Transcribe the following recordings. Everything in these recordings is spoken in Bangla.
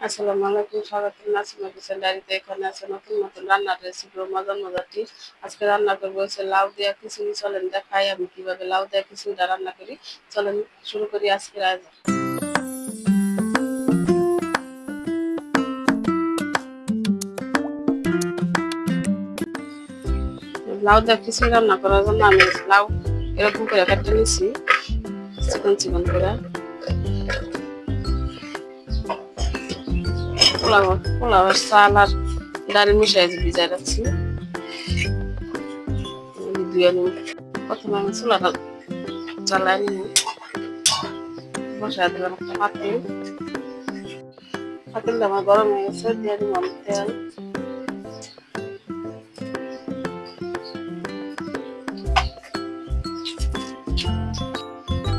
আসসালামু আলাইকুম, স্বাগতম নাসিমা কিচেন ডায়েরিতে। এখানে আছে নতুন নতুন রান্নার রেসিপি ও মজার মজার টিপস। আজকে রান্না করবো হচ্ছে লাউ দিয়া খিচুড়ি। চলেন দেখাই আমি কিভাবে লাউ দিয়া খিচুড়িটা রান্না করি। চলেন শুরু করি আজকের আয়োজন। লাউ দিয়া খিচুড়ি রান্না করার জন্য আমি লাউ এরকম করে কেটে নিচ্ছি, চিকন চিকন করে। পোলাও চাল আর ডাল মিশাই ভিজাই রাখছি। প্রথমে আমি চুলাটা জ্বালাই নিয়ে বসাই দিলাম একটা পাতিলটা আমার গরম হয়ে গেছে। দিয়ে দিব আমি তেল,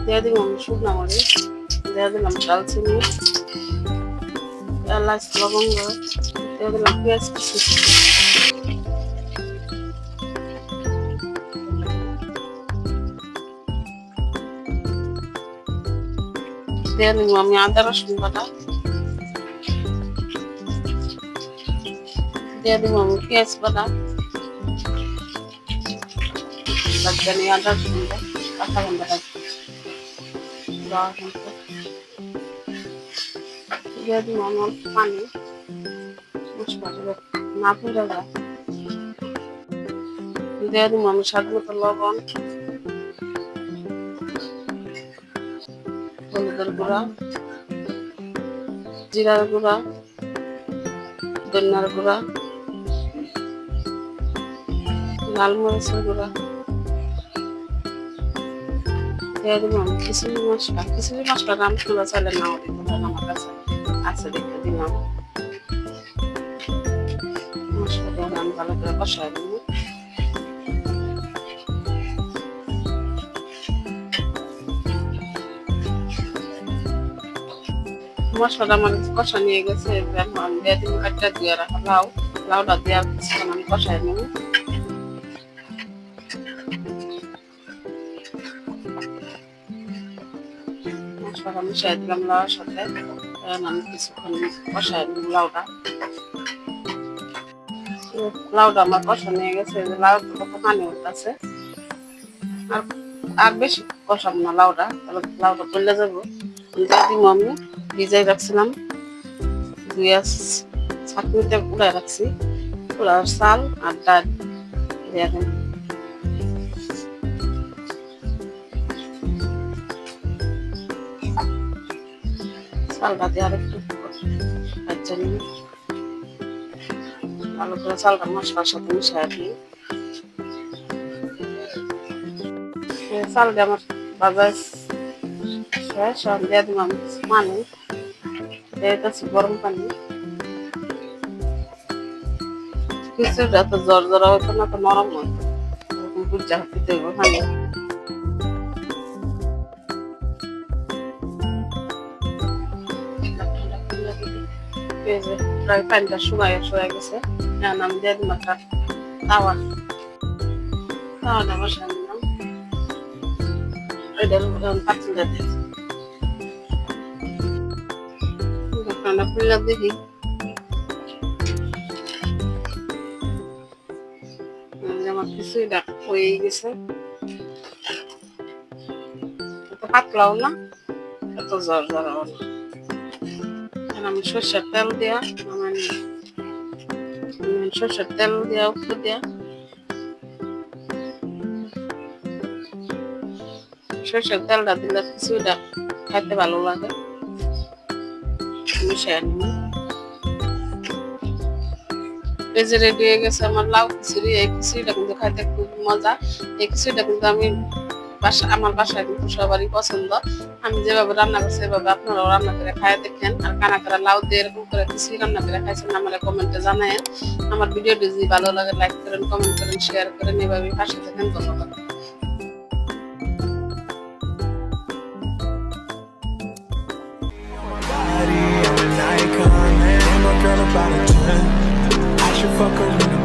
দিয়ে দিব আমি শুকনা মরিচ, দিয়ে দিলাম দালচিনি, এলাচ, লবঙ্গ, দিয়ে দিলাম পেঁয়াজ কুচি, দিয়ে দিব আমি আদা রসুন বাটা, দিয়ে দিব আমি পেঁয়াজ বাটা, লাগবে আদা রসুন কাঁচা গন্ধ রাখবো, দিয়ে দিব আমার পানি মশলা না পুড়ে যায়। দিয়ে দিব আমি স্বাদ মতো লবণ, হলুদের গুঁড়া, জিরার গুঁড়া, ধনিয়ার গুঁড়া, লাল মরিচের গুঁড়া, দিয়ে দিব আমি খিচুড়ি মশলা। খিচুড়ি মশলাটা আমি তোলা চাইলে নাও দিতে পারেন, আমার কাছে আছে দেখে দিলাম। মশলা দিয়ে আমি ভালো করে কষাই দিব। মশলাটা আমার কষা নিয়ে গেছে, এখন দিয়ে দিব একটা দিয়ে রাখা লাউটা দিয়ে কিছুক্ষণ আমি কষাই নেব। মশলাটা মিশাই দিলাম লাউর সাথে, আমি কিছুক্ষণ কষাই নেব লাউটা। লাউটা আমার কষা নিয়ে গেছে, লাউ কত পানি উঠতেছে। আর বেশি কষাবো না লাউটা, তাহলে লাউটা পড়লে যাবো। দিয়ে দিব আমি ভিজাই রাখছিলাম, ধুয়ে ছাঁকনিতে উড়াই রাখছি পোলাওর চাল আর ডাল দিয়ে দিন। চালটা দিয়ে আর একটু ভাজা নিই, ভালো করে চালটা মশলার সাথে মিশিয়ে দিই। চালটা আমার ভাজা শেষ, দিয়ে দিব আমি পানি, দিয়ে দিচ্ছি গরম পানি। খিচুড়িটা তো জর্জরা হইতো না, তো নরম হইতো, এরকম বুঝা দিতে হইব পানি। প্রায় পানিটা শুকায় গেছে, এখন আমি দিয়ে দিলাম একটা তাওয়াটা বসাই দিলাম। এটার পাতিলটা দিয়ে ঢাকনাটা খুলে দেখি, আমার খিচুড়িটা হয়ে গেছে। এত পাতলাও না, এত জর্জরাও না। আমি সরষের তেল দিয়া সরষের তেল দিয়া উপর দিয়া সরষের তেলটা দিলে খিচুড়িটা খাইতে ভালো লাগে। মিশিয়ে নিব। এই যে রেডি হয়ে গেছে আমার লাউ খিচুড়ি। এই খিচুড়িটা কিন্তু খাইতে খুব মজা। এই খিচুড়িটা কিন্তু আমার বাসায় কিন্তু সবারই পছন্দ। আমি যেভাবে রান্না করছি সেভাবে আপনারাও রান্না করে খাই দেখেন। আর কারা কারা লাউ দিয়ে এরকম করে খিচুড়ি রান্না করে খাইছেন আমার কমেন্টে জানায়েন। আমার ভিডিওটি যদি ভালো লাগে লাইক করেন, কমেন্ট করেন, শেয়ার করেন, এভাবে পাশে থাকেন। ধন্যবাদ। About a 10, I should fuck her in the